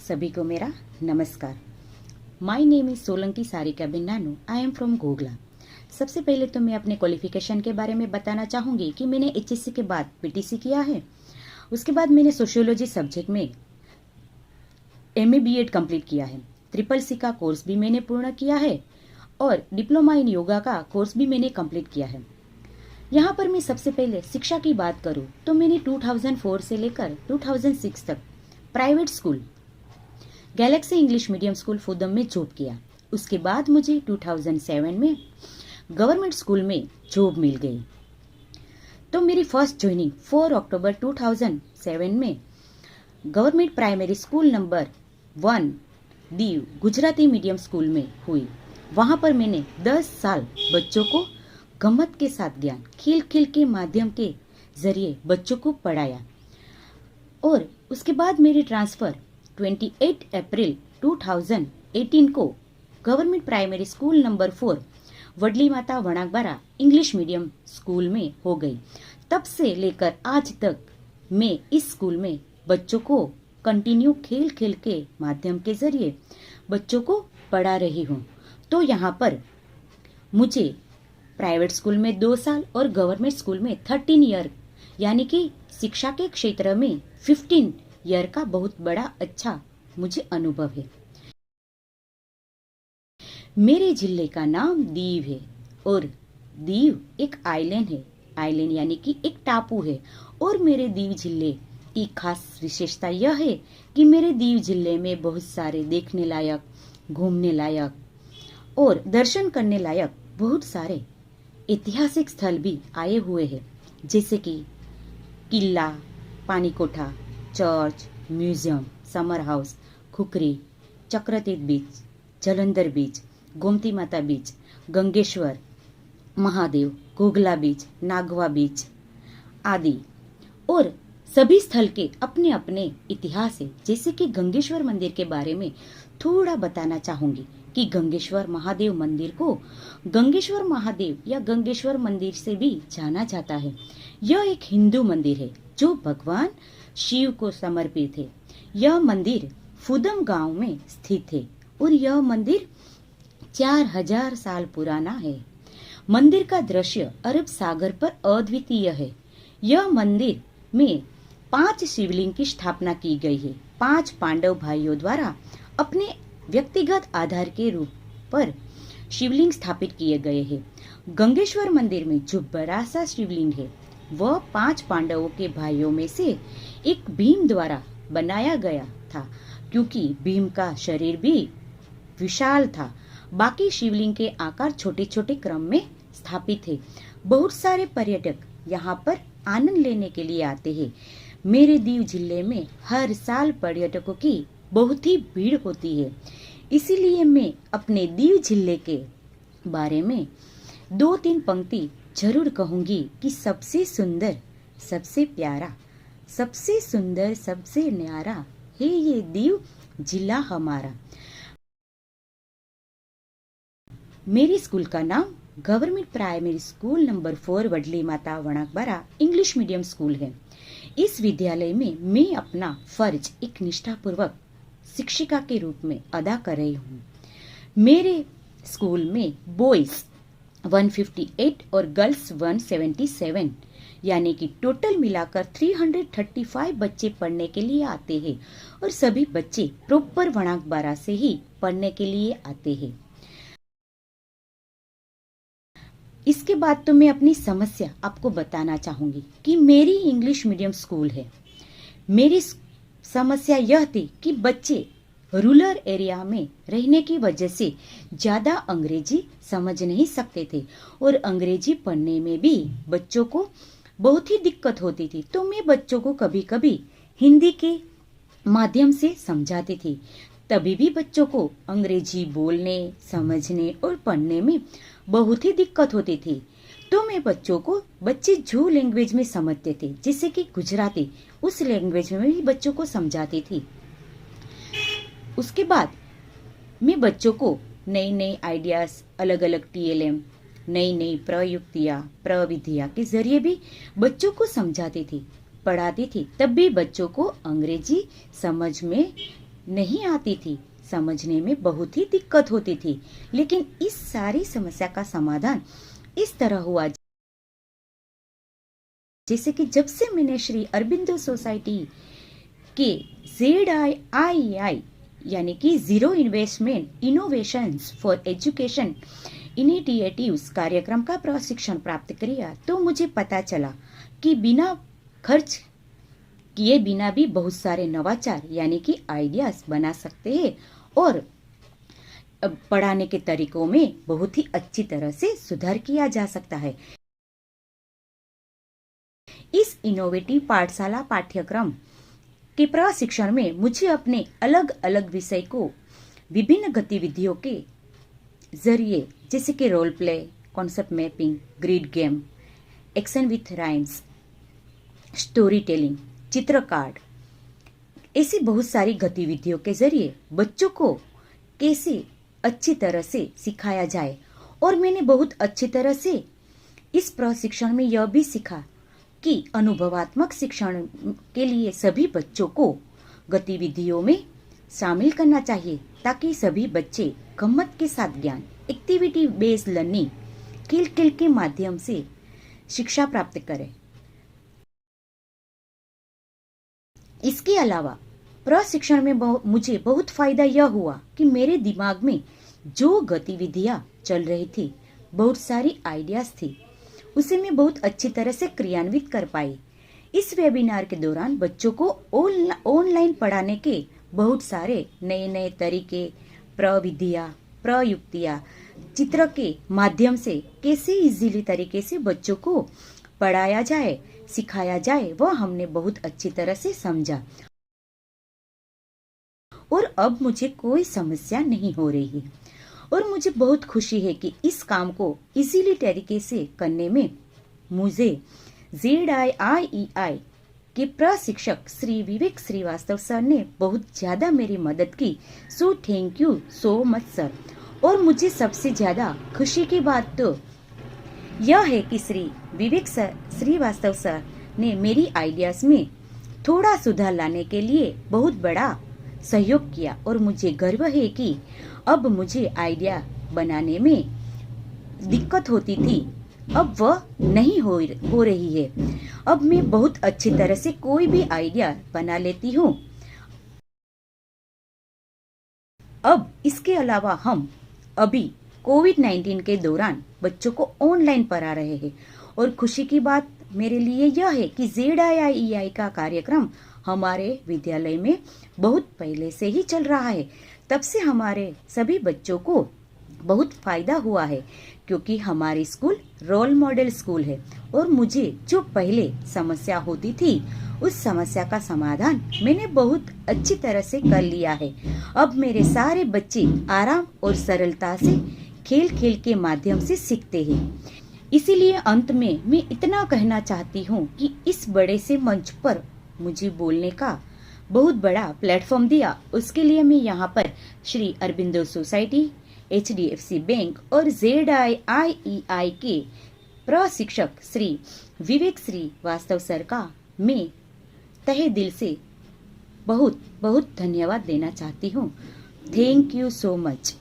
सभी को मेरा नमस्कार। My name is Solanki Sarika Binnanu. I am from Gogla. सबसे पहले तो मैं अपने क्वालिफिकेशन के बारे में बताना चाहूँगी कि मैंने एचएससी के बाद पीटीसी किया है। उसके बाद मैंने सोशियोलॉजी सब्जेक्ट में एमए बीएड कंप्लीट किया है। ट्रिपल सी का कोर्स भी मैंने पूर्ण किया है और डिप्लोमा इन योगा का कोर्स भी मैंने कंप्लीट किया है। यहाँ पर मैं सबसे पहले शिक्षा की बात करूँ तो मैंने 2004 से लेकर 2006 तक private school Galaxy English medium school Fudam में जॉब किया। उसके बाद मुझे 2007 में गवर्नमेंट स्कूल में जॉब मिल गई। तो मेरी फर्स्ट ज्वाइनिंग 4 अक्टूबर 2007 में government primary school number 1 Diu Gujarati medium school में हुई। वहां पर मैंने 10 साल बच्चों को गम्मत के साथ ज्ञान खेल खेल के माध्यम के जरिए बच्चों को पढ़ाया। और उसके बाद मेरी ट्रांसफर 28 अप्रैल 2018 को गवर्नमेंट प्राइमरी स्कूल नंबर 4 वडली माता वणाकबारा इंग्लिश मीडियम स्कूल में हो गई। तब से लेकर आज तक मैं इस स्कूल में बच्चों को कंटिन्यू खेल खेल के माध्यम के जरिए बच्चों को पढ़ा रही हूँ। तो यहाँ पर मुझे प्राइवेट स्कूल में 2 साल और गवर्नमेंट स्कूल में 13 ईयर यानी कि शिक्षा के क्षेत्र में 15 ईयर का बहुत बड़ा अच्छा मुझे अनुभव है। मेरे जिले का नाम दीव है और दीव एक आइलैंड है। आइलैंड यानी कि एक टापू है। और मेरे दीव जिले की खास विशेषता यह है कि मेरे दीव जिले में बहुत सारे देखने लायक, घूमने लायक और दर्शन करने लायक बहुत सारे ऐतिहासिक स्थल भी आए हुए हैं, जैसे कि किला, Pani Kotha, church, museum, summer house, Khukhri, Chakratirth beach, Jalandhar beach, Gomti Mata beach, Gangeshwar Mahadev, Gogla बीच, नागवा बीच आदि। और सभी स्थल के अपने अपने इतिहास है। जैसे कि गंगेश्वर मंदिर के बारे में थोड़ा बताना चाहूंगी कि गंगेश्वर महादेव मंदिर को गंगेश्वर महादेव या गंगेश्वर मंदिर से भी जाना जाता है। यह एक हिंदू मंदिर है जो भगवान शिव को समर्पित है। यह मंदिर फूदम गांव में स्थित है और यह मंदिर 4000 साल पुराना है। मंदिर का दृश्य अरब सागर पर अद्वितीय है। यह मंदिर में 5 शिवलिंग की स्थापना की गई है। 5 पांडव भाइयों द्वारा अपने व्यक्तिगत आधार के रूप पर शिवलिंग स्थापित किए गए हैं। गंगेश्वर मंदिर में जो बड़ा सा शिवलिंग है वह 5 पांडवों के भाइयों में से एक भीम द्वारा बनाया गया था, क्योंकि भीम का शरीर भी विशाल था। बाकी शिवलिंग के आकार छोटे छोटे क्रम में स्थापित है। बहुत सारे पर्यटक यहाँ पर आनंद लेने के लिए आते हैं। मेरे दीव जिले में हर साल पर्यटकों की बहुत ही भीड़ होती है। इसीलिए मैं अपने दीव जिले के बारे में 2-3 पंक्ति जरूर कहूंगी कि सबसे सुंदर, सबसे प्यारा, सबसे सुंदर, सबसे न्यारा है ये दीव जिला हमारा। मेरी स्कूल का नाम गवर्नमेंट प्राइमरी स्कूल नंबर 4 वडली माता वणाकबारा इंग्लिश मीडियम स्कूल है। इस विद्यालय में मैं अपना फर्ज एक निष्ठापूर्वक शिक्षिका के रूप में अदा कर रही हूँ। मेरे स्कूल में बॉयज 158 और गर्ल्स 177 यानी कि टोटल मिलाकर 335 बच्चे पढ़ने के लिए आते हैं और सभी बच्चे प्रॉपर वणाकबारा से ही पढ़ने के लिए आते हैं। इसके बाद तो मैं अपनी समस्या आपको बताना चाहूंगी कि मेरी इंग्लिश मीडियम स्कूल है। मेरी समस्या यह थी कि बच्चे रूरल एरिया में रहने की वजह से ज्यादा अंग्रेजी समझ नहीं सकते थे और अंग्रेजी पढ़ने में भी बच्चों को बहुत ही दिक्कत होती थी। तो मैं बच्चों को कभी कभी हिंदी के माध्यम से समझाती थी। तभी भी बच्चों को अंग्रेजी बोलने, समझने और पढ़ने में बहुत ही दिक्कत होती थी। तो मैं बच्चों को बच्चे जो लैंग्वेज में समझते थे, जैसे कि गुजराती, उस लैंग्वेज में भी बच्चों को समझाती थी। उसके बाद मैं बच्चों को नई नई आइडियाज, अलग अलग टीएलएम, नई नई प्रयुक्तियाँ, प्रविधियाँ के जरिए भी बच्चों को समझाती थी, पढ़ाती थी। तब भी बच्चों को अंग्रेजी समझ में नहीं आती थी, समझने में बहुत ही दिक्कत होती थी। लेकिन इस सारी समस्या का समाधान इस तरह हुआ जैसे कि जब से मैंने श्री अरबिंदो सोसाइटी के ZIII यानी कि zero investment innovations for education initiatives कार्यक्रम का प्रशिक्षण प्राप्त किया, तो मुझे पता चला कि बिना खर्च किए बिना भी बहुत सारे नवाचार यानी कि आइडियाज बना सकते हैं और पढ़ाने के तरीकों में बहुत ही अच्छी तरह से सुधार किया जा सकता है। इस इनोवेटिव पाठशाला पाठ्यक्रम के प्रशिक्षण में मुझे अपने अलग अलग विषय को विभिन्न गतिविधियों के जरिए जैसे कि role play, concept mapping, grid game, action with rhymes, story telling, चित्र कार्ड, ऐसी बहुत सारी गतिविधियों के जरिए बच्चों को कैसे अच्छी तरह से सिखाया जाए। और मैंने बहुत अच्छी तरह से इस प्रशिक्षण में यह भी सीखा कि अनुभवात्मक शिक्षण के लिए सभी बच्चों को गतिविधियों में शामिल करना चाहिए ताकि सभी बच्चे गम्मत के साथ ज्ञान, एक्टिविटी बेस्ड लर्निंग, खेल के माध्यम से शिक्षा प्राप्त करें। इसके अलावा प्रशिक्षण में मुझे बहुत फायदा यह हुआ कि मेरे दिमाग में जो गतिविधियां चल रही थी, बहुत सारी आइडियाज थी, उसे मैं बहुत अच्छी तरह से क्रियान्वित कर पाई। इस वेबिनार के दौरान बच्चों को ऑनलाइन पढ़ाने के बहुत सारे नए नए तरीके, प्रविधियां, प्रयुक्तियां, चित्र के माध्यम से कैसे इजीली तरीके से बच्चों को पढ़ाया जाए, सिखाया जाए, वह हमने बहुत अच्छी तरह से समझा। और अब मुझे कोई समस्या नहीं हो रही है और मुझे बहुत खुशी है कि इस काम को इजीली तरीके से करने में मुझे ZIII के प्रशिक्षक श्री विवेक श्रीवास्तव सर ने बहुत ज्यादा मेरी मदद की। So thank you so much sir. और मुझे सबसे ज्यादा खुशी की बात तो यह है कि श्री विवेक श्रीवास्तव सर ने मेरी आइडियाज में थोड़ा सुधार लाने के लिए बहुत बड़ा सहयोग किया और मुझे गर्व है कि अब मुझे आइडिया बनाने में दिक्कत होती थी, अब वह नहीं हो रही है। अब मैं बहुत अच्छी तरह से कोई भी आइडिया बना लेती हूँ। अब इसके अलावा हम अभी कोविड-19 के दौरान बच्चों को ऑनलाइन पढ़ा रहे हैं और खुशी की बात मेरे लिए यह है कि ZIII का कार्यक्रम हमारे विद्यालय में बहुत पहले से ही चल रहा है। तब से हमारे सभी बच्चों को बहुत फायदा हुआ है क्योंकि हमारी स्कूल रोल मॉडल स्कूल है और मुझे जो पहले समस्या होती थी उस समस्या का समाधान मैंने बहुत अच्छी तरह से कर लिया है। अब मेरे सारे बच्चे आराम और सरलता से खेल के माध्यम से सीखते हैं। इसीलिए अंत में मैं इतना कहना चाहती हूँ कि इस बड़े से मंच पर मुझे बोलने का बहुत बड़ा प्लेटफॉर्म दिया, उसके लिए मैं यहाँ पर Shri Aurobindo society, HDFC bank और ZIII के प्रशिक्षक श्री विवेक श्रीवास्तव सर का मैं तहे दिल से बहुत बहुत धन्यवाद देना चाहती हूँ। Thank you so much.